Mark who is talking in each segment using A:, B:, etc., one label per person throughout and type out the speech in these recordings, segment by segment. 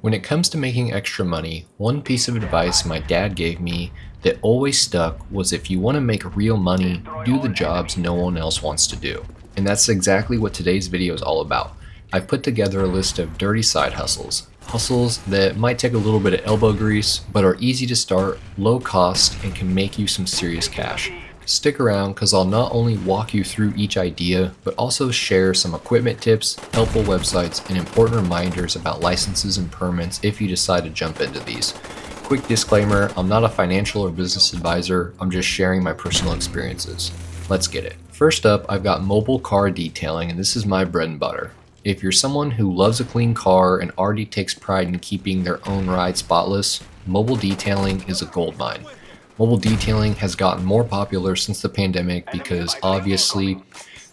A: When it comes to making extra money, one piece of advice my dad gave me that always stuck was if you want to make real money, do the jobs no one else wants to do. And that's exactly what today's video is all about. I've put together a list of dirty side hustles. Hustles that might take a little bit of elbow grease, but are easy to start, low cost, and can make you some serious cash. Stick around because I'll not only walk you through each idea, but also share some equipment tips, helpful websites, and important reminders about licenses and permits if you decide to jump into these. Quick disclaimer, I'm not a financial or business advisor, I'm just sharing my personal experiences. Let's get it. First up, I've got mobile car detailing, and this is my bread and butter. If you're someone who loves a clean car and already takes pride in keeping their own ride spotless, mobile detailing is a goldmine. Mobile detailing has gotten more popular since the pandemic because obviously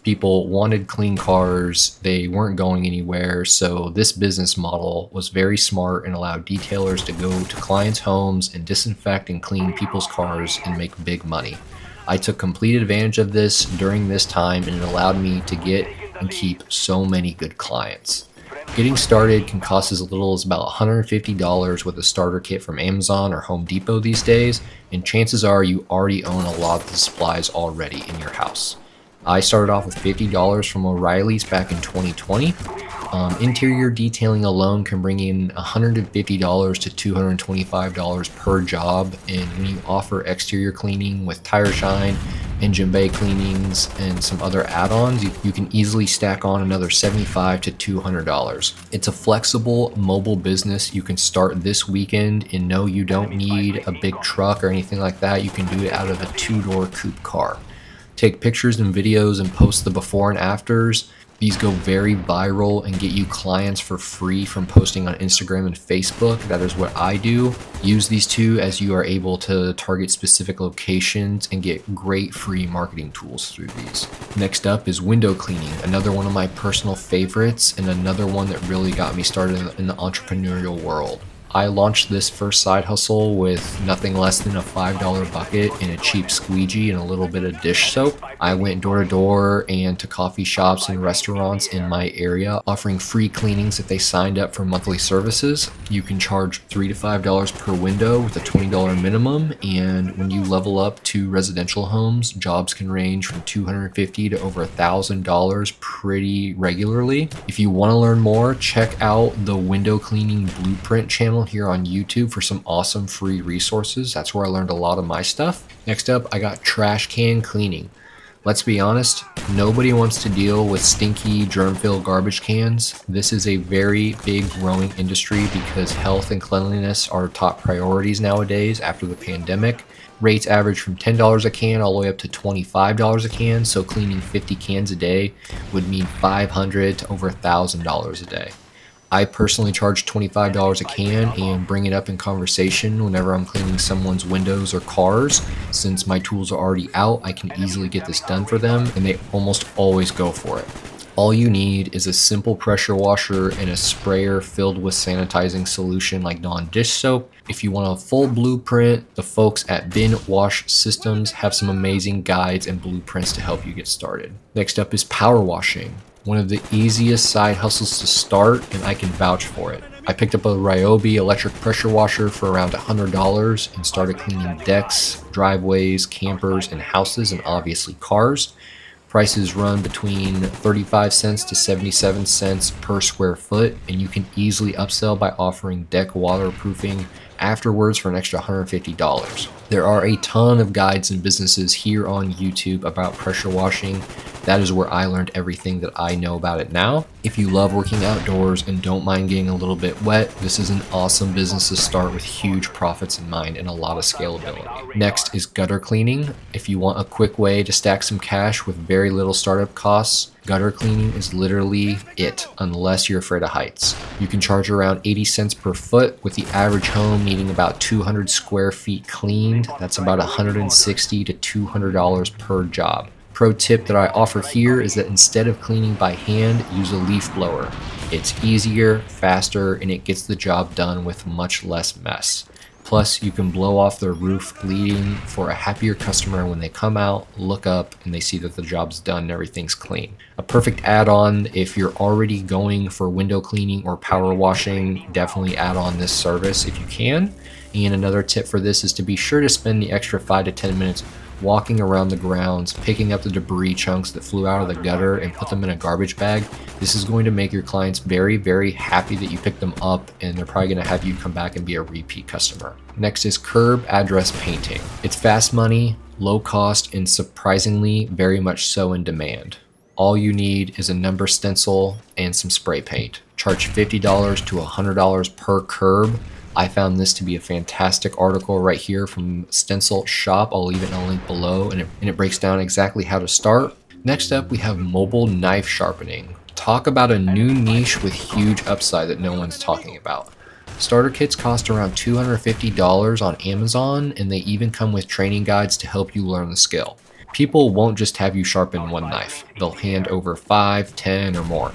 A: people wanted clean cars, they weren't going anywhere, so this business model was very smart and allowed detailers to go to clients' homes and disinfect and clean people's cars and make big money. I took complete advantage of this during this time and it allowed me to get and keep so many good clients. Getting started can cost as little as about $150 with a starter kit from Amazon or Home Depot these days, and chances are you already own a lot of the supplies already in your house. I started off with $50 from O'Reilly's back in 2020. Interior detailing alone can bring in $150 to $225 per job, and when you offer exterior cleaning with tire shine, engine bay cleanings, and some other add-ons, you can easily stack on another $75 to $200. It's a flexible mobile business you can start this weekend, and no, you don't need a big truck or anything like that. You can do it out of a two-door coupe car. Take pictures and videos and post the before and afters. These go very viral and get you clients for free from posting on Instagram and Facebook. That is what I do. Use these two as you are able to target specific locations and get great free marketing tools through these. Next up is window cleaning, another one of my personal favorites and another one that really got me started in the entrepreneurial world. I launched this first side hustle with nothing less than a $5 bucket and a cheap squeegee and a little bit of dish soap. I went door to door and to coffee shops and restaurants in my area, offering free cleanings if they signed up for monthly services. You can charge $3 to $5 per window with a $20 minimum, and when you level up to residential homes, jobs can range from $250 to over $1,000 pretty regularly. If you want to learn more, check out the window cleaning blueprint channel here on YouTube for some awesome free resources. That's where I learned a lot of my stuff. Next up, I got trash can cleaning. Let's be honest, nobody wants to deal with stinky, germ-filled garbage cans. This is a very big growing industry because health and cleanliness are top priorities nowadays after the pandemic. Rates average from $10 a can all the way up to $25 a can, so cleaning 50 cans a day would mean $500 to over $1,000 a day. I personally charge $25 a can and bring it up in conversation whenever I'm cleaning someone's windows or cars. Since my tools are already out, I can easily get this done for them, and they almost always go for it. All you need is a simple pressure washer and a sprayer filled with sanitizing solution like non-dish soap. If you want a full blueprint, the folks at Bin Wash Systems have some amazing guides and blueprints to help you get started. Next up is power washing. One of the easiest side hustles to start, and I can vouch for it. I picked up a Ryobi electric pressure washer for around $100 and started cleaning decks, driveways, campers, and houses, and obviously cars. Prices run between 35 cents to 77 cents per square foot, and you can easily upsell by offering deck waterproofing afterwards for an extra $150. There are a ton of guides and businesses here on YouTube about pressure washing. That is where I learned everything that I know about it now. If you love working outdoors and don't mind getting a little bit wet, this is an awesome business to start with huge profits in mind and a lot of scalability. Next is gutter cleaning. If you want a quick way to stack some cash with very little startup costs, gutter cleaning is literally it, unless you're afraid of heights. You can charge around 80 cents per foot, with the average home needing about 200 square feet cleaned. That's about $160 to $200 per job. Pro tip that I offer here is that instead of cleaning by hand, use a leaf blower. It's easier, faster, and it gets the job done with much less mess. Plus, you can blow off their roof bleeding for a happier customer when they come out, look up, and they see that the job's done and everything's clean. A perfect add-on if you're already going for window cleaning or power washing, definitely add on this service if you can. And another tip for this is to be sure to spend the extra 5 to 10 minutes walking around the grounds, picking up the debris chunks that flew out of the gutter and put them in a garbage bag. This is going to make your clients very, very happy that you picked them up, and they're probably going to have you come back and be a repeat customer. Next is curb address painting. It's fast money, low cost, and surprisingly very much so in demand. All you need is a number stencil and some spray paint. Charge $50 to $100 per curb. I found this to be a fantastic article right here from Stencil Shop. I'll leave it in a link below, and it breaks down exactly how to start. Next up, we have mobile knife sharpening. Talk about a new niche with huge upside that no one's talking about. Starter kits cost around $250 on Amazon, and they even come with training guides to help you learn the skill. People won't just have you sharpen one knife. They'll hand over 5, 10, or more.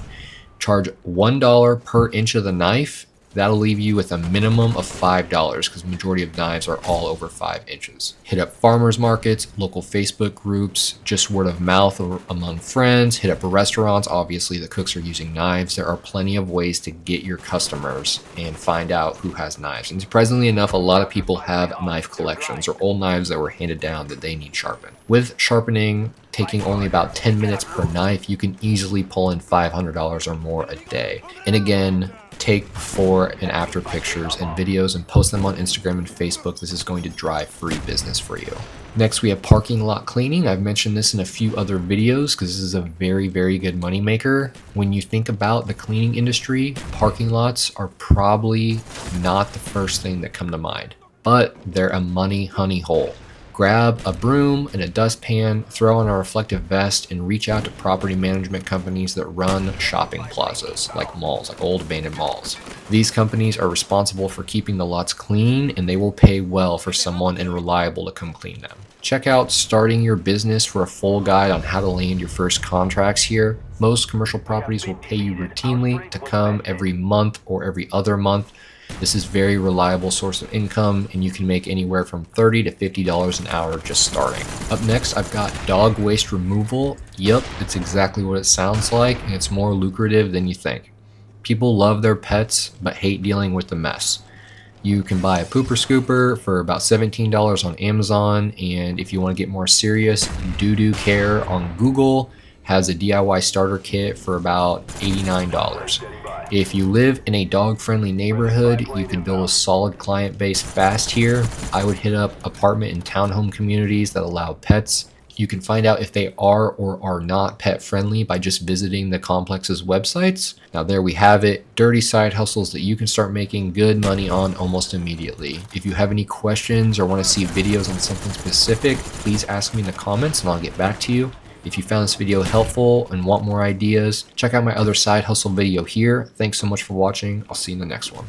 A: Charge $1 per inch of the knife. That'll leave you with a minimum of $5 because the majority of knives are all over 5 inches. Hit up farmers markets, local Facebook groups, just word of mouth among friends. Hit up restaurants. Obviously, the cooks are using knives. There are plenty of ways to get your customers and find out who has knives. And surprisingly enough, a lot of people have knife collections or old knives that were handed down that they need sharpened. With sharpening taking only about 10 minutes per knife, you can easily pull in $500 or more a day. And again, take before and after pictures and videos and post them on Instagram and Facebook. This is going to drive free business for you. Next, we have parking lot cleaning. I've mentioned this in a few other videos because this is a very, very good moneymaker. When you think about the cleaning industry, parking lots are probably not the first thing that come to mind, but they're a money honey hole. Grab a broom and a dustpan, throw on a reflective vest, and reach out to property management companies that run shopping plazas, like malls, like old abandoned malls. These companies are responsible for keeping the lots clean, and they will pay well for someone and reliable to come clean them. Check out Starting Your Business for a full guide on how to land your first contracts here. Most commercial properties will pay you routinely to come every month or every other month. This is a very reliable source of income, and you can make anywhere from $30 to $50 an hour just starting. Up next, I've got dog waste removal. Yep, it's exactly what it sounds like, and it's more lucrative than you think. People love their pets, but hate dealing with the mess. You can buy a pooper scooper for about $17 on Amazon, and if you want to get more serious, Doo-Doo Care on Google has a DIY starter kit for about $89. If you live in a dog-friendly neighborhood, you can build a solid client base fast here. I would hit up apartment and townhome communities that allow pets. You can find out if they are or are not pet friendly by just visiting the complex's websites. Now there we have it, dirty side hustles that you can start making good money on almost immediately. If you have any questions or want to see videos on something specific, please ask me in the comments and I'll get back to you. If you found this video helpful and want more ideas, check out my other side hustle video here. Thanks so much for watching. I'll see you in the next one.